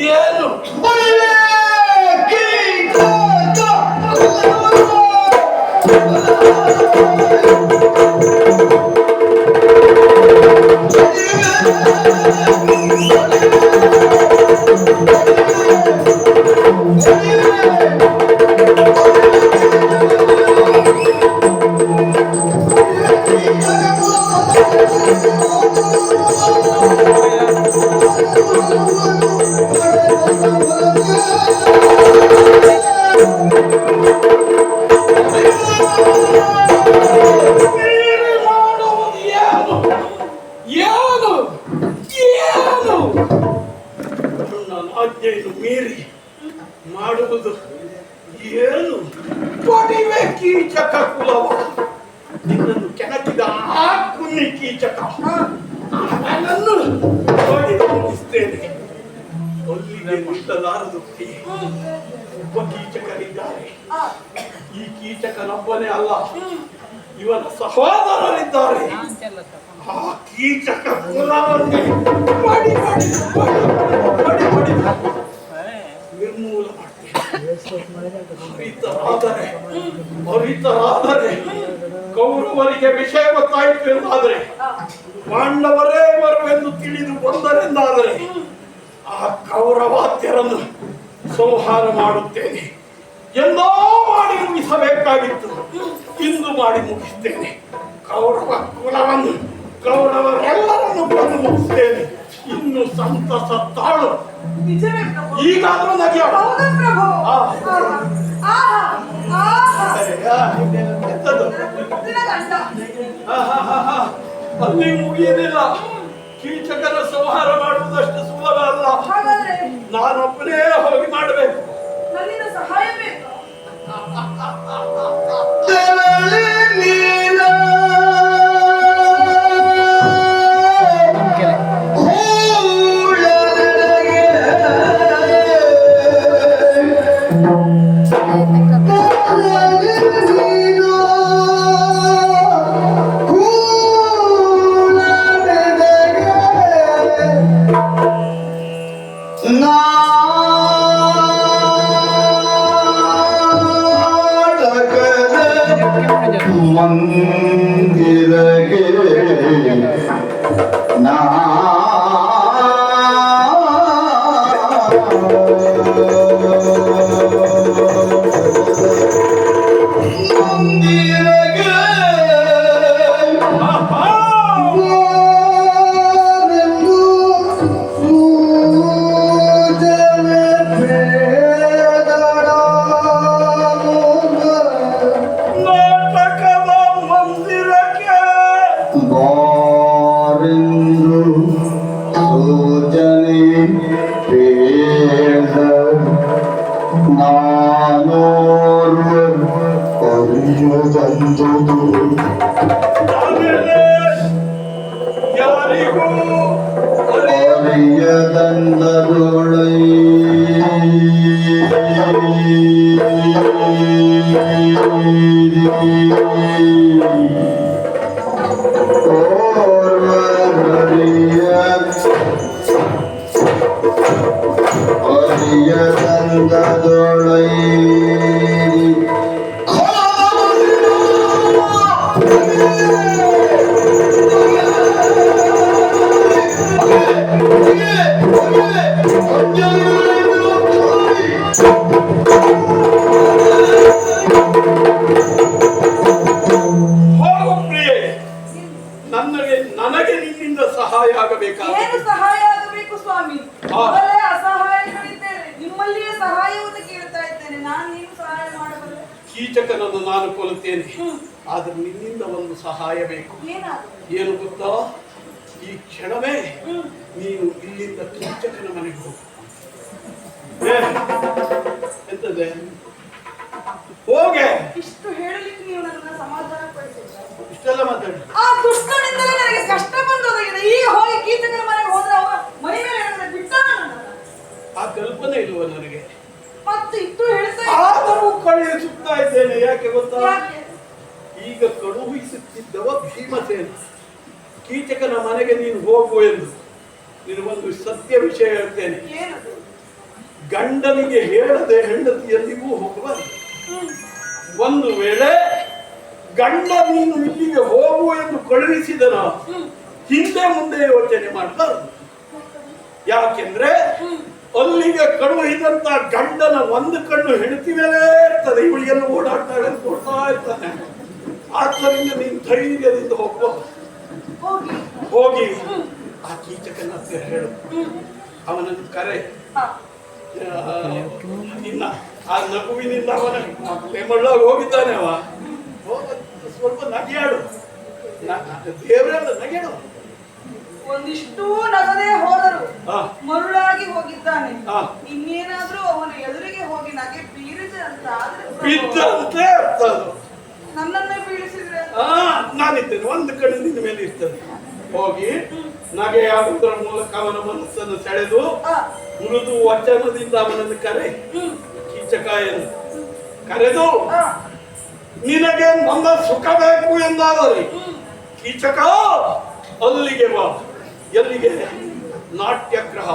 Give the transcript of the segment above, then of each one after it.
ಏನು ಆಜ್ಞೆಯನ್ನು ಮೀರಿ ಮಾಡುವುದು ಏನು? ಪಡಿವೆ ಕೀಚಕ ಕುಲವ, ನಿನ್ನನ್ನು ಕೆಣಕಿದ ಆ ಕುನ್ನಿ ಕೀಚಕ ನನ್ನನ್ನು ಮುಗಿಸ್ತೇನೆ. ಅಲ್ಲಿಗೆ ಮುಟ್ಟಲಾರದು. ಒಬ್ಬ ಕೀಚಕರಿದ್ದಾರೆ. ಈ ಕೀಚಕನೊಬ್ಬನೇ ಅಲ್ಲ, ಇವನ ಸಹೋದರರಿದ್ದಾರೆ. ಆ ಕೀಚಕ ಕುಲವನ್ನೇ ಪಡಿ ಪಡಿ ಪಡಿ ಪಡಿ ಪಡಿ ನಿರ್ಮೂಲ ಮಾಡ್ತೇನೆ. ಅರಿತರಾದರೆ ಕೌರವರಿಗೆ ವಿಷಯ ಗೊತ್ತಾಯಿತು ಎಂದಾದರೆ, ಪಾಂಡವರೇ ಬರುವೆಂದು ತಿಳಿದು ಬಂದರೆಂದಾದರೆ ಆ ಕೌರವಾದ್ಯರನ್ನು ಸಂಹಾರ ಮಾಡುತ್ತೇನೆ. ಎಲ್ಲೋ ಮಾಡಿ ಮುಗಿಸಬೇಕಾಗಿತ್ತು, ಇಂದು ಮಾಡಿ ಮುಗಿಸ್ತೇನೆ. ಕೌರವ ಕುಲವನ್ನು, ಕೌರವರೆಲ್ಲರನ್ನು ಬಂದು ಮುಗಿಸ್ತೇನೆ. ಇನ್ನು ಸಂತಸ ತಾಳು. ಈಗಾದ್ರೂ ನಗೆ ಅಲ್ಲಿ ಮುಗಿಯಲಿಲ್ಲ. ಕೀಚಕರ ಸಂಹಾರ ಮಾಡುವುದಷ್ಟು ಸುಲಭ ಅಲ್ಲ. ನಾನೊಬ್ಬನೇ ಹೋಗಿ ಮಾಡಬೇಕು. ನನ್ನಿಂದ ಸಹಾಯ ಬೇಕು. ಮಂದಿರಗೆ ನಾ ನನಗೆ ನಿನ್ನಿಂದ ಸಹಾಯ ಆಗಬೇಕಾಗಿದೆ. ಏನು ಸಹಾಯ ಆಗಬೇಕು ಸ್ವಾಮಿ? ಒಳ್ಳೆ ಅಸಹಾಯಗಳಿದ್ದೇನೆ, ನಿಮ್ಮಲ್ಲಿಯೇ ಸಹಾಯವನ್ನು ಕೇಳ್ತಾ ಇದ್ದೇನೆ. ನಾನು ನೀವು ಸಹಾಯ ಮಾಡಬಲ್ಲೆ? ಕೀಚಕನನ್ನು ನಾನು ಕೊಲ್ಲುತ್ತೇನೆ, ಆದ್ರೆ ನಿನ್ನಿಂದ ಒಂದು ಸಹಾಯ ಬೇಕು. ಏನು ಗೊತ್ತಾ? ಈ ಕ್ಷಣವೇ ನೀನು ಇಲ್ಲಿಂದ ಕೀಚಕನ ಮನೆಗೆ ಹೋಗು. ಎಂತದೆ ಹೋಗೆ. ಇಷ್ಟು ಹೇಳಲಿಕ್ಕೆ ನೀವು ನನ್ನ ಸಮಾಧಾನ ಪಡಿಸಿಲ್ಲ. ಇಷ್ಟೆಲ್ಲ ಮಾತಾಡಿ. ಆ ದುಷ್ಟನಿಂದಲೇ ನನಗೆ ಕಷ್ಟ ಬಂದೋದಾಗಿದೆ. ಈಗ ಹೋಗಿ ಕೀಚಕನ ಮನೆಗೆ ಹೋದ್ರೆ ಅವರ ಮೈ ಮೇಲೆ ಬಿಟ್ಟ ಆ ಕಲ್ಪನೆ ಇಲ್ವ ನನಗೆ? ಮತ್ತೆ ಇಟ್ಟು ಹೇಳ್ತಾ ಆದರೂ ಕಳುಹಿಸುತ್ತಾ ಇದ್ದೇನೆ. ಯಾಕೆ ಗೊತ್ತಾ? ಈಗ ಕಳುಹಿಸುತ್ತಿದ್ದವ ಭೀಮಸೇನ. ಕೀಚಕನ ಮನೆಗೆ ನೀನು ಹೋಗು ಎಂದು ನಿನಗೊಂದು ಸತ್ಯ ವಿಷಯ ಹೇಳ್ತೇನೆ. ಗಂಡನಿಗೆ ಹೇಳದೆ ಹೆಂಡತಿ ಎಲ್ಲಿಗೂ ಹೋಗಬಾರದು. ಒಂದು ವೇಳೆ ಗಂಡ ನೀನು ಇಲ್ಲಿಗೆ ಹೋಗು ಎಂದು ಕಳುಹಿಸಿದನ ಹಿಂದೆ ಮುಂದೆ ಯೋಚನೆ ಮಾಡಬಾರದು. ಯಾಕೆಂದ್ರೆ ಅಲ್ಲಿಗೆ ಕಳುಹಿದಂತ ಗಂಡನ ಒಂದು ಕಣ್ಣು ಹೆಂಡತಿ ಮೇಲೆ ಇರ್ತದೆ, ಇವಳಿಗೆಲ್ಲ ಓಡಾಡ್ತಾಳೆ ಅಂತ ನೋಡ್ತಾ ಇರ್ತಾನೆ. ಆದ್ದರಿಂದ ನೀನು ಧೈರ್ಯದಿಂದ ಹೋಗ್ಬೋದು. ಹೋಗಿ ಆ ಕೀಚಕನ ಹತ್ತಿರ ಹೇಳು, ಅವನನ್ನು ಕರೆ. ನಿನ್ನ ಆ ನಗುವಿನಿಂದ ಅವನ ಬೆಮಳ್ಳಾಗಿ ಹೋಗಿದ್ದಾನೆ. ಅವ ಸ್ವಲ್ಪ ನಗೆಯಾಡು, ದೇವರೆಲ್ಲ ನಗೆಯಾಡು. ಒಂದಿಷ್ಟು ನಗದೆ ಹೋದರು, ಮರುಳಾಗಿ ಹೋಗಿದ್ದಾನೆ. ಇನ್ನೇನಾದ್ರೂ ಅವನ ಎದುರಿಗೆ ಹೋಗಿ ನಗೆ ಬೀರಿದೆ ಅಂತ ಬಿದ್ದಂತೆ ಅರ್ಥ. ಅದು ನನ್ನನ್ನೇ ಬೀಳಿಸಿದ್ರೆ ನಾನಿದ್ದೇನೆ, ಒಂದು ಕಡೆ ನಿನ್ನ ಮೇಲೆ ಇರ್ತದೆ. ಹೋಗಿ ನಗೆಯಾಡುವುದರ ಮೂಲಕ ಅವನ ಮನಸ್ಸನ್ನು ಸೆಳೆದು ಮೃದು ವಚನದಿಂದ ಅವನನ್ನು ಕರೆ. ಕೀಚಕ ಎಂದು ಕರೆದು, ನಿನಗೆ ನನ್ನ ಸುಖ ಬೇಕು ಎಂದಾದರೆ ಕೀಚಕ ಅಲ್ಲಿಗೆ ಬಾ. ಎಲ್ಲಿಗೆ? ನಾಟ್ಯಗ್ರಹ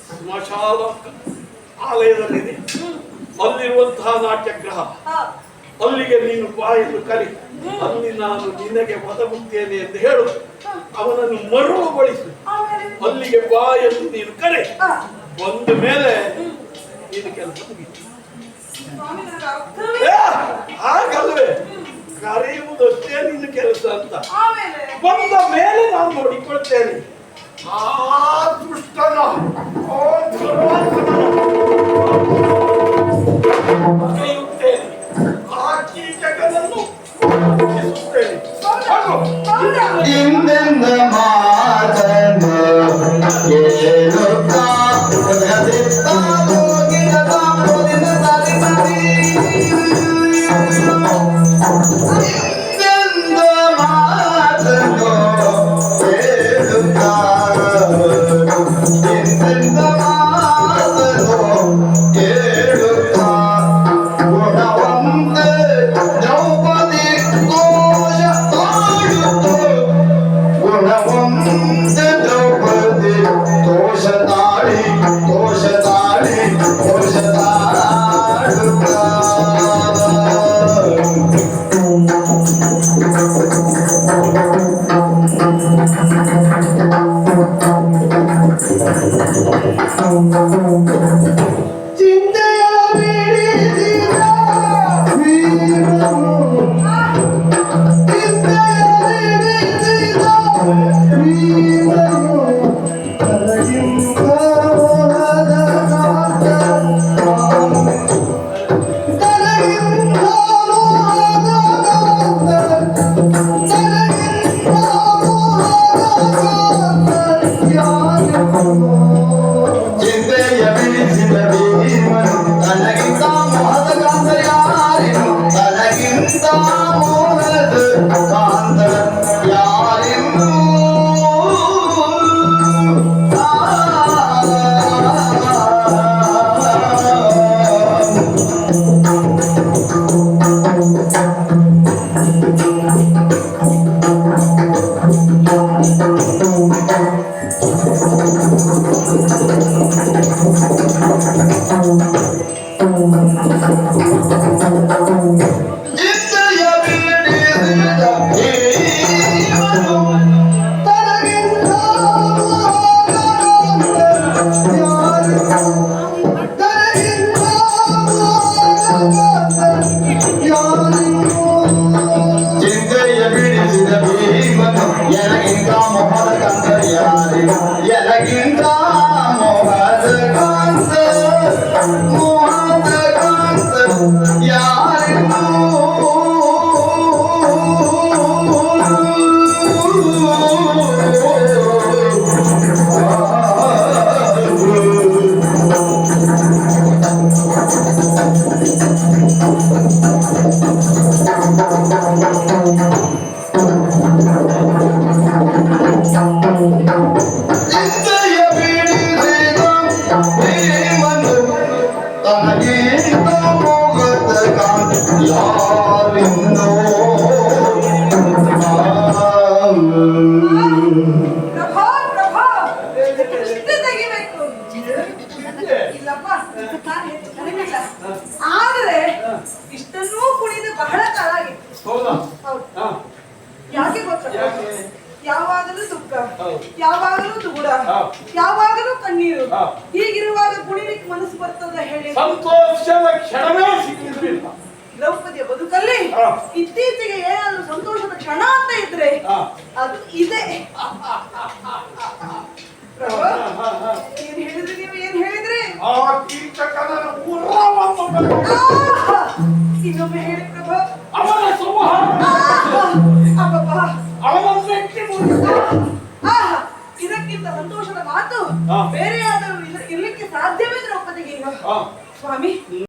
ಸ್ಮಶಾನ ಆಲಯದಲ್ಲಿದೆ, ಅಲ್ಲಿರುವಂತಹ ನಾಟ್ಯಗ್ರಹ. ಅಲ್ಲಿಗೆ ನೀನು ಬಾ ಎಂದು ಕರಿ. ಅಲ್ಲಿ ನಾನು ನಿನಗೆ ಒದಗುತ್ತೇನೆ ಎಂದು ಹೇಳು. ಅವನನ್ನು ಮರುಳುಗೊಳಿಸು. ಅಲ್ಲಿಗೆ ಬಾ ಎಂದು ನೀನು ಕರೆ. ಬಂದ ಮೇಲೆ ನಿನ್ನ ಕೆಲಸ ಮುಗಿತು. ಹಾಗಲ್ವೇ? ಕರೆಯುವುದಷ್ಟೇ ನಿನ್ನ ಕೆಲಸ ಅಂತ. ಬಂದ ಮೇಲೆ ನಾನು ನೋಡಿಕೊಳ್ತೇನೆ. ಆ ದುಷ್ಟನ ಕರೆಯುತ್ತೇನೆ, ಆ ಕೀಚಕನನ್ನು ಮುಗಿಸುತ್ತೇನೆ. ಇಂದೆಂದ ಮಾತನ್ನು ಕೇಳುತ್ತಾ ಇಲ್ಲಪ್ಪ ನಾನು ಹೆಚ್ಚು ಕುಣಿಲಿಲ್ಲ. ಆದ್ರೆ ಇಷ್ಟನ್ನೂ ಕುಣಿದು ಬಹಳ ಕಾಲ ಆಗಿತ್ತು. ಹೌದಾ? ಹೌದು. ಹಾ. ಯಾಕೆ ಗೊತ್ತಾ? ಯಾಕೆ? ಯಾವಾಗಲೂ ದುಃಖ, ಹೌದು. ಯಾವಾಗಲೂ ದುಗುಡ, ಹಾ. ಯಾವಾಗಲೂ ಕಣ್ಣೀರು. ಹಾ. ಹೀಗಿರುವಾಗ ಕುಣಿಲಿಕ್ಕೆ ಮನಸ್ಸು ಬರ್ತದ ಹೇಳಿ? ಸಂತೋಷದ ಕ್ಷಣವೇ ಸಿಕ್ಕಿದ್ರಿಲ್ಲ. ದ್ರೌಪದಿಯ ಬದುಕಲ್ಲಿ ಹಾ. ಇತ್ತೀಚೆಗೆ ಏನಾದ್ರು ಸಂತೋಷದ ಕ್ಷಣ ಅಂತ ಇದ್ರೆ ಹಾ. ಅದು ಇದೆ. ಪ್ರಭು, ಹಾ, ಹಾ. ಏನ್ ಹೇಳಿದ್ರಿ ನೀವು? ಏನ್ ಹೇಳಿದ್ರಿ? ಆ ಕೀಚಕನ ಉರ್ರವನ್ನು ಬೆಳೆದು ಆಹಾ! ಇನ್ನೊಮ್ಮೆ ಹೇಳಿ ಪ್ರಭು. ಅವನ ಸಂಹಾರ ಅಬ್ಬಬ್ಬಾ! ಅವನನ್ನು ಎತ್ತಿ ಮುರಿದ. ಆಹಾ! ಇದಕ್ಕಿಂತ ಸಂತೋಷದ ಮಾತು ಹಾ. ಬೇರೆ ಯಾವ್ದಾದ್ರು ಇರ್ಲಿಕ್ಕೆ ಸಾಧ್ಯವೇ ದ್ರೌಪದಿಗೆ ಈಗ? ಹಾ. ಸ್ವಾಮಿ